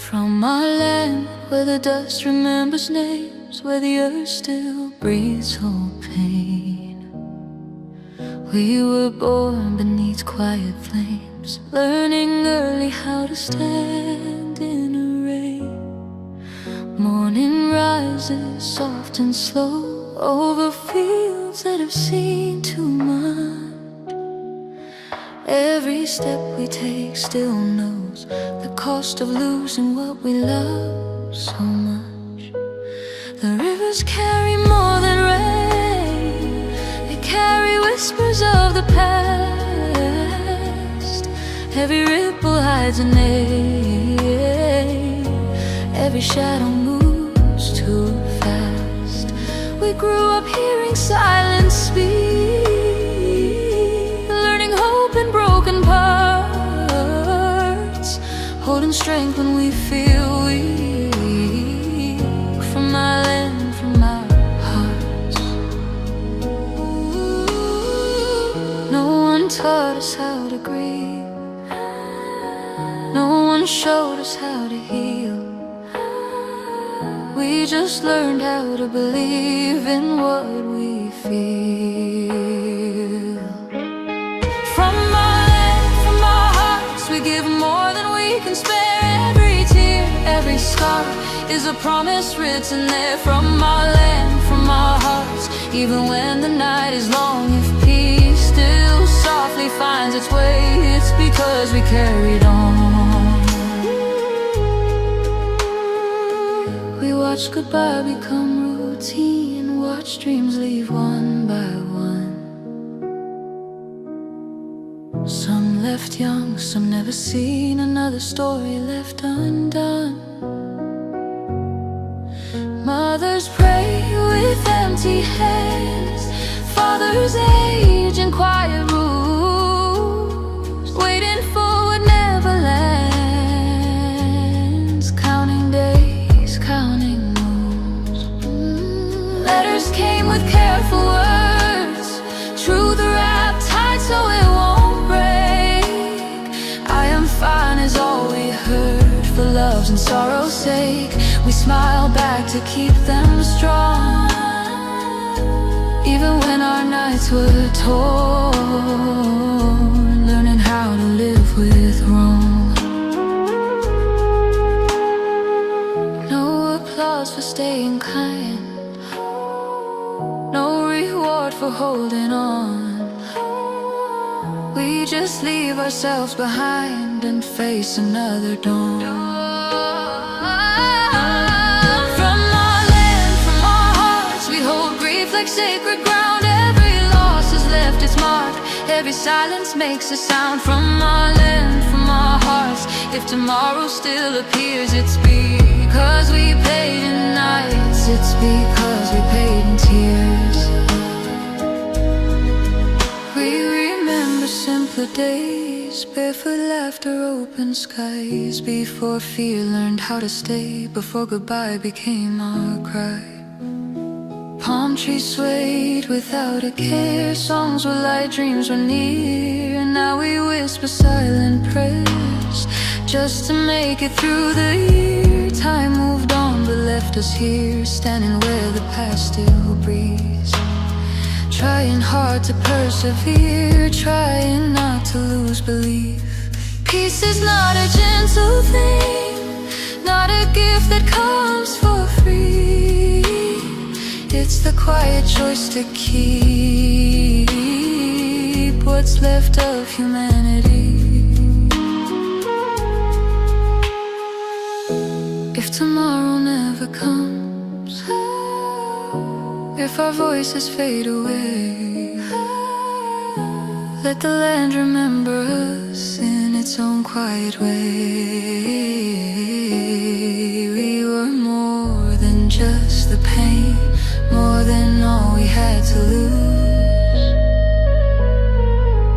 From our land, where the dust remembers names, where the earth still breathes hope pain. We were born beneath quiet flames, learning early how to stand in a rain. Morning rises soft and slow over fields that have seen too much. Every step we take still knows the cost of losing what we love so much. The rivers carry more than rain, they carry whispers of the past. Every ripple hides a name, every shadow moves too fast. We grew up hearing silence speak, in broken parts, holding strength when we feel weak. From our land, from our hearts. No one taught us how to grieve, no one showed us how to heal. We just learned how to believe in what we feel. We give more than we can spare. Every tear, every scar is a promise written there. From our land, from our hearts. Even when the night is long, if peace still softly finds its way, it's because we carried on. We watch goodbye become routine, watch dreams leave one by one. Some left young, some never seen another story left undone. Mothers pray with empty hands, fathers age in quiet rooms, waiting for what never lands, counting days, counting moons. Letters came with careful words, truth wrapped tight so it won't. Fine is all we heard, for love's and sorrow's sake. We smile back to keep them strong, even when our nights were torn, learning how to live with wrong. No applause for staying kind, no reward for holding on. We just leave ourselves behind and face another dawn. From our land, from our hearts, we hold grief like sacred ground. Every loss has left its mark, every silence makes a sound. From our land, from our hearts, if tomorrow still appears, it's because we paid in nights, it's because we paid in tears. Simpler days, barefoot laughter, open skies. Before fear learned how to stay, before goodbye became our cry. Palm trees swayed without a care, songs were light, dreams were near. Now we whisper silent prayers, just to make it through the year. Time moved on but left us here, standing where the past still breathes. Trying hard to persevere, trying not to lose belief. Peace is not a gentle thing, not a gift that comes for free. It's the quiet choice to keep what's left of humanity. If tomorrow never comes, if our voices fade away, let the land remember us in its own quiet way. We were more than just the pain, more than all we had to lose.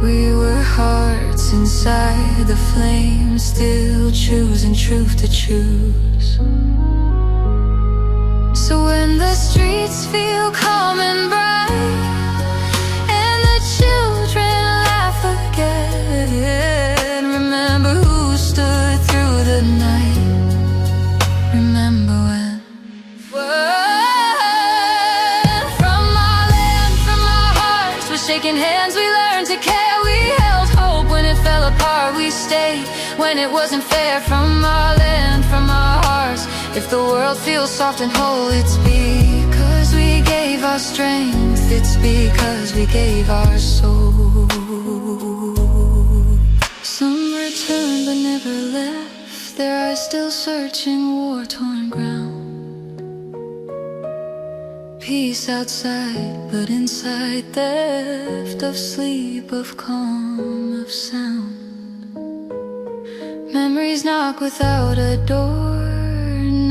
We were hearts inside the flame, still choosing truth to choose. So when the streets feel calm and bright, and the children laugh again, remember who stood through the night. when it wasn't fair. From our land, from our hearts, if the world feels soft and whole, it's because we gave our strength, it's because we gave our soul. Some returned but never left, their eyes still searching war-torn ground. Peace outside, but inside, theft of sleep, of calm, of sound. Memories knock without a door,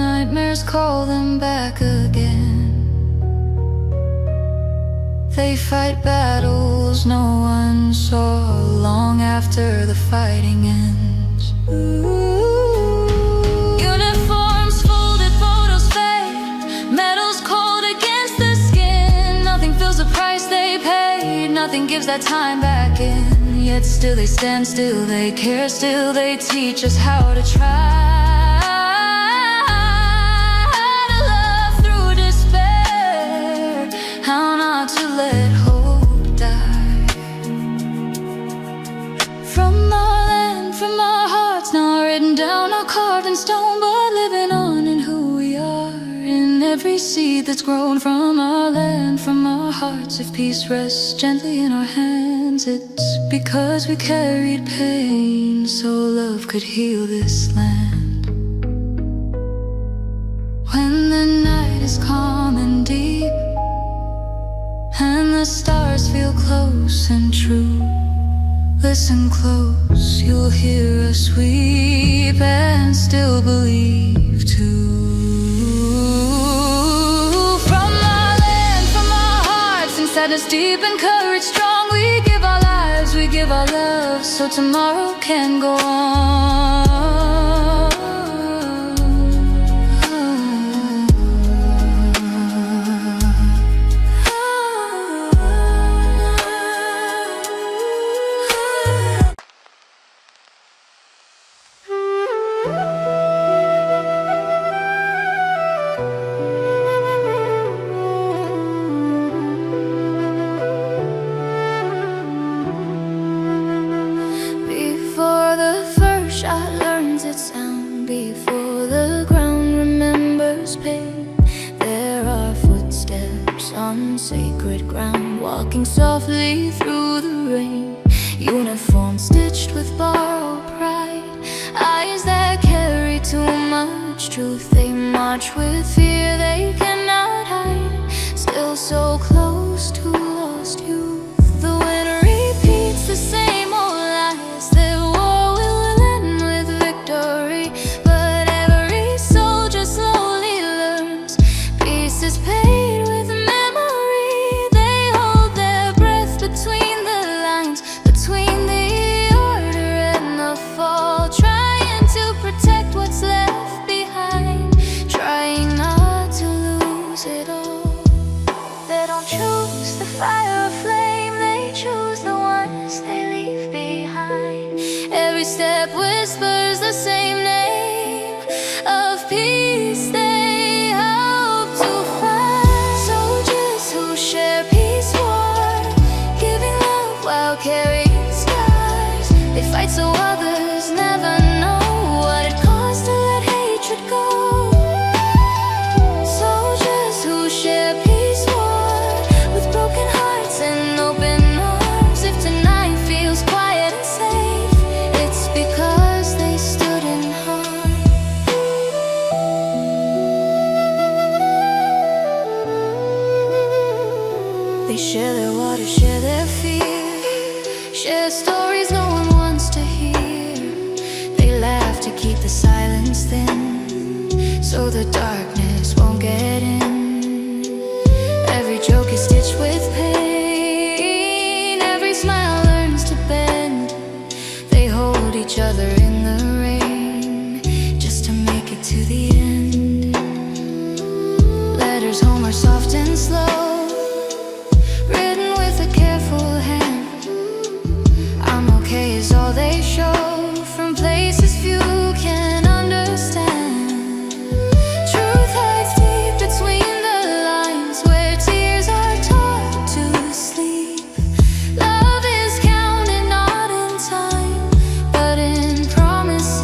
nightmares call them back again. They fight battles no one saw, long after the fighting ends. Uniforms folded, photos fade, medals cold against the skin. Nothing feels the price they paid, nothing gives that time back in. Yet still they stand, still they care, still they teach us how to try to love through despair, how not to let hope die. From our land, from our hearts, not written down, not carved in stone, but living on in who we are, in every seed that's grown from our land, from our hearts. If peace rests gently in our hands, it's because we carried pain, so love could heal this land. When the night is calm and deep, and the stars feel close and true, listen close, you'll hear us weep and still believe too. From our land, from our hearts, and sadness deep and courage strong, we give our lives, we give our love, so tomorrow can go on. Before the ground remembers pain, there are footsteps on sacred ground, walking softly through the rain. Uniform stitched with borrowed pride, eyes that carry too much truth. They march with fear they cannot hide, still so close to lost youth. The wind repeats the same old lies, that war will end with victory. Is paid with memory. They hold their breath between the lines, between the order and the fall, trying to protect what's left behind, trying not to lose it all. They don't choose the fire or flame, they choose the ones they leave behind. Every step whispers the same name of peace. They hope to share peace, war, giving love while carrying scars. They fight so others never know what it costs to let hatred go. Soldiers who share peace, war, with broken hearts and open arms. If tonight feels quiet and safe, it's because they stood in harm. They share their water, share their fear, share stories no one wants to hear. They laugh to keep the silence thin, so the darkness won't get in. Every joke is stitched with pain, every smile learns to bend. They hold each other in the rain, just to make it to the end. Letters home are soft and slow, is all they show, from places few can understand. Truth hides deep between the lines, where tears are taught to sleep. Love is counted not in time, but in promise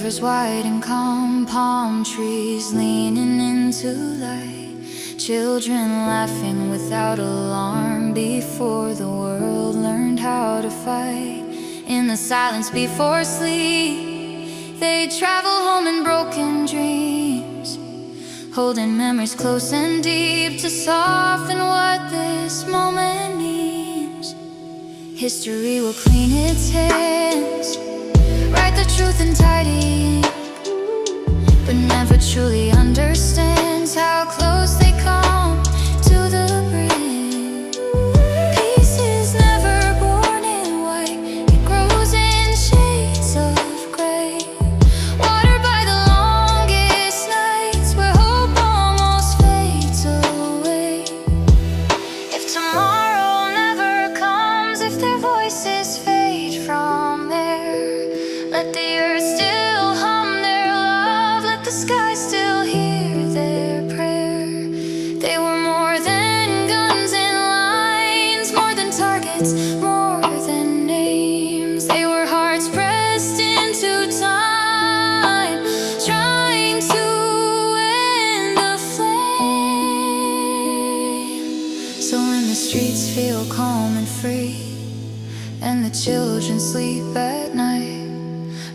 rivers wide and calm, palm trees leaning into light, children laughing without alarm before the world learned how to fight. In the silence before sleep, they travel home in broken dreams, holding memories close and deep to soften what this moment means. History will clean its hands, write the truth in tidy ink, but never truly understands how close they come to the brink. Peace is never born in white, it grows in shades of gray, watered by the longest nights where hope almost fades away. If tomorrow never comes, if their voices fade from air, let the earth still hum their love, let the sky still hear their prayer. They were more than guns and lines, more than targets, more than names. They were hearts pressed into time, trying to end the flame. So when the streets feel calm and free, and the children sleep at night,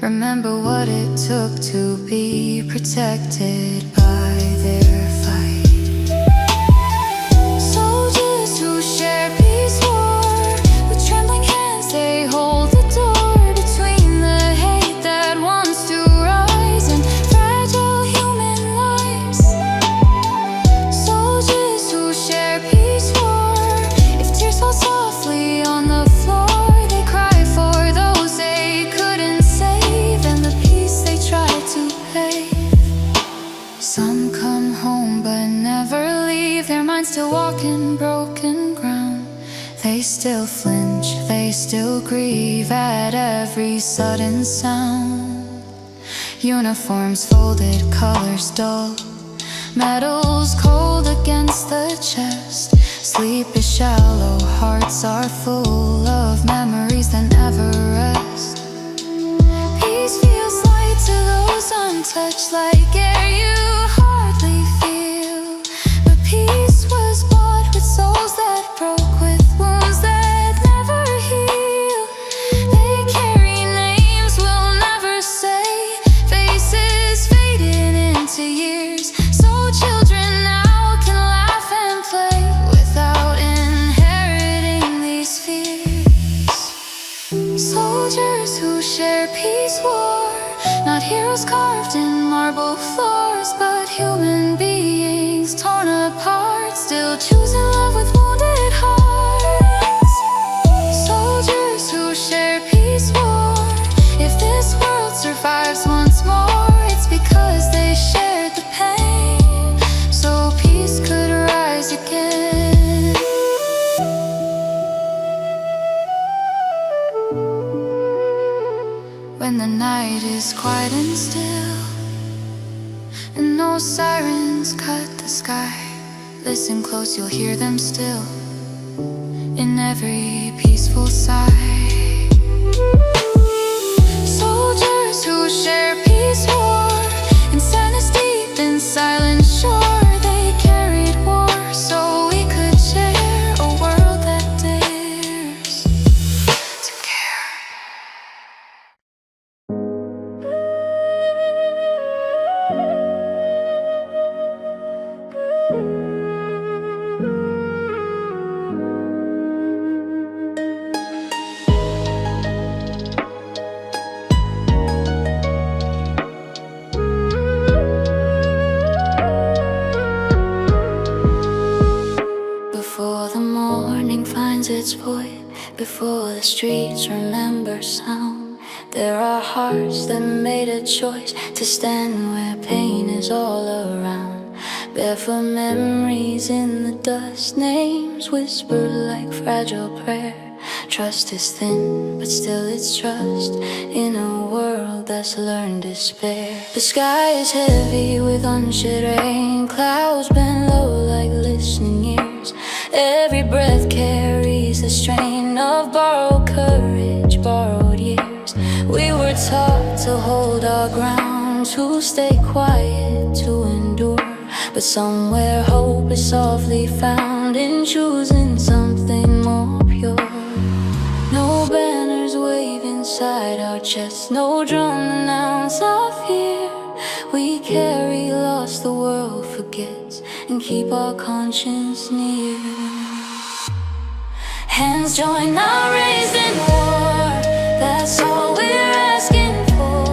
remember what it took to be protected by their fight. Soldiers who share peace war, with trembling hands they hold the door between the hate that wants to rise and fragile human lives. Soldiers who share peace war, if tears fall softly on the floor, they cry for those they couldn't save and the peace they tried to pave. Some come home but never leave, their minds still walk in broken ground. They still flinch, they still grieve at every sudden sound. Uniforms folded, colors dull, medals cold against the chest. Sleep is shallow, hearts are full of memories that never rest. Peace feels light to those untouched, like air you hardly feel. But peace was bought with souls that broke, with wounds that never heal. They carry names we'll never say, faces fading into years, so children now can laugh and play without inheriting these fears. Soldiers who share peace war, not heroes carved in marble floors, but human beings torn apart, still choosing love with wounded hearts. Soldiers who share peace war, if this world survives once more, it's because they shared the pain, so peace could rise again. When the night is quiet and still, and no sirens cut the sky, listen close, you'll hear them still in every peaceful sigh. Soldiers who share peace war, and sadness deep in silent shore, they carried war so we could share a world that dares to care. Before the morning finds its void, before the streets remember sound, there are hearts that made a choice to stand where pain is all around. Barefoot memories in the dust, names whispered like fragile prayer. Trust is thin, but still it's trust in a world that's learned despair. The sky is heavy with unshed rain, clouds bend low like listening ears. Every breath carries the strain of borrowed courage, borrowed years. We were taught to hold our ground, to stay quiet, to endure. But somewhere hope is softly found in choosing something more pure. No banners wave inside our chests, no drum announce our fear. We carry loss the world forgets and keep our conscience near. Hands joined, not raised in war, that's all we're asking for.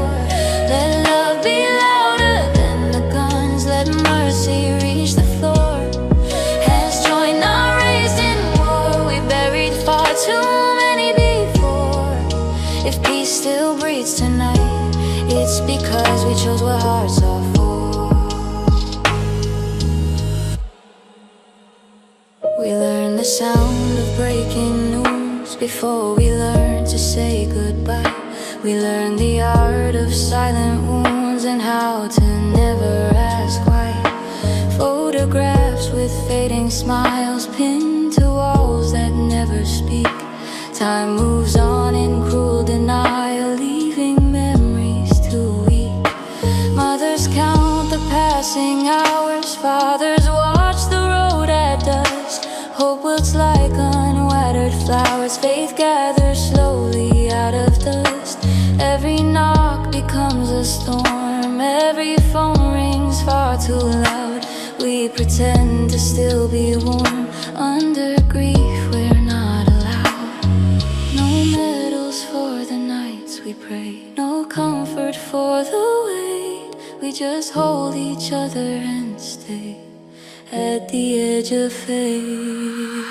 Let love be louder than the guns, let mercy reach the floor. Hands joined, not raised in war, we buried far too many before. If peace still breathes tonight, it's because we chose what hearts are for. We learned the sound of breaking news before we learned to say goodbye. We learned the art of silent wounds and how to never ask why. Photographs with fading smiles pinned to walls that never speak. Time moves on in cruel denial, leaving memories too weak. Mothers count the passing hours, fathers watch the road at dusk. Hope wilts like unwatered flowers, faith gathers slowly out of dust. Every knock becomes a storm, every phone rings far too loud. We pretend to still be warm, under grief we're not allowed. No medals for the nights we pray, no comfort for the wait. We just hold each other and stay at the edge of fate.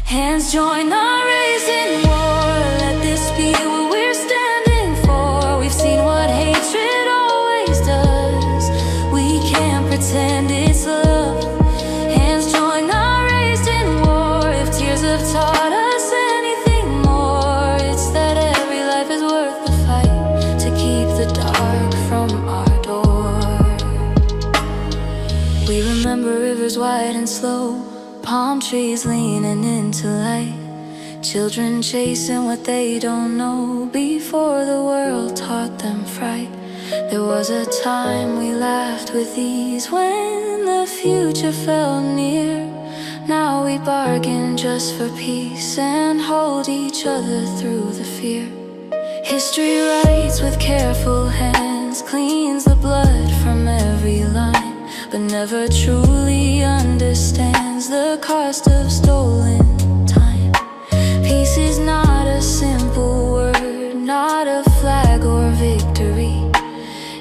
Hands joined, not raised in war, let this be what we're standing for. We've seen what hatred always does, we can't pretend it's love. Hands joined, not raised in war, if tears have taught us anything more, it's that every life is worth the fight to keep the dark from our door. We remember rivers wide and slow, palm trees leaning into light, children chasing what they don't know before the world taught them fright. There was a time we laughed with ease when the future felt near. Now we bargain just for peace and hold each other through the fear. History writes with careful hands, cleans the blood from every line, but never truly understands the cost of stolen time. Peace is not a simple word, not a flag or victory.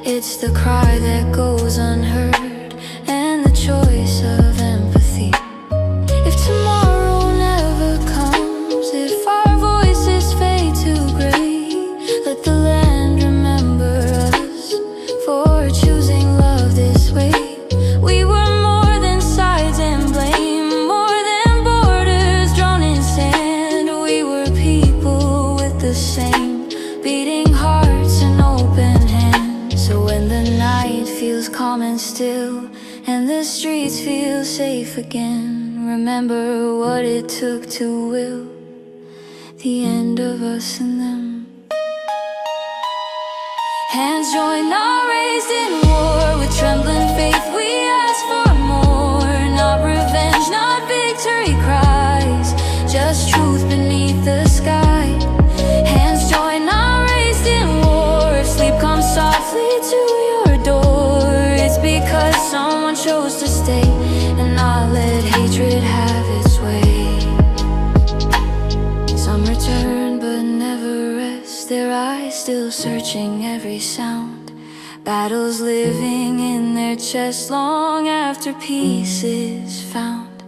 It's the cry that goes unheard and the choice of empathy. If tomorrow never comes, if our voices fade to gray, let the land remember us for choosing love this way. We were more than sides and blame, more than borders drawn in sand. We were people with the same beating hearts and open hands. So when the night feels calm and still and the streets feel safe again, remember what it took to will the end of us and them. Hands joined, not raised in war, with trembling faith we ask for more. Not revenge, not victory cries, just truth beneath the sky. Hands joined, not raised in war, if sleep comes softly to your door, it's because someone chose to stay and not let hatred have its way. Some return but never rest, their eyes still searching every sound. Battles living in their chests long after peace is found.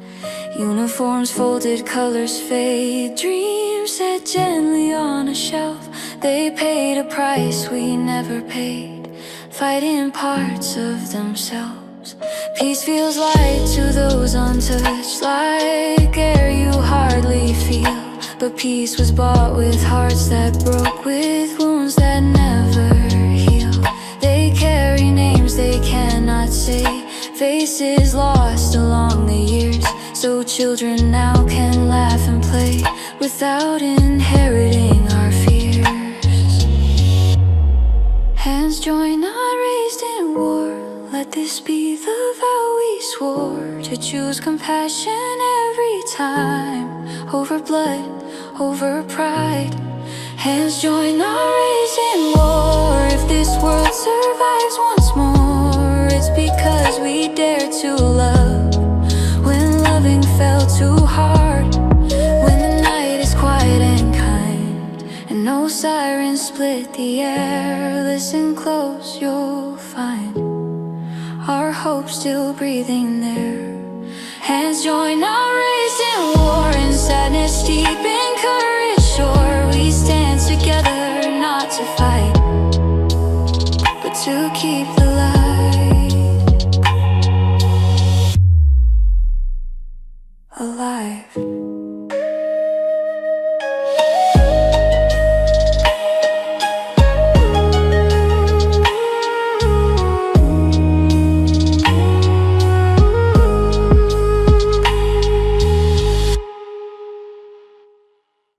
Uniforms folded, colors fade, dreams set gently on a shelf. They paid a price we never paid, fighting parts of themselves. Peace feels light to those untouched, like air you hardly feel. But peace was bought with hearts that broke, with wounds that never heal. They carry names they cannot say, faces lost along the years, so children now can laugh and play without inheriting our fears. Hands joined, not raised in war. Let this be the vow we swore, to choose compassion every time, over blood, over pride. Hands joined, not raised in war. If this world survives once more, it's because we dared to love when loving fell too hard. When the night is quiet and kind, and no sirens split the air, listen close, you'll find our hope still breathing there. Hands joined, not raised in war. In sadness deep, in courage sure, we stand together, not to fight, but to keep the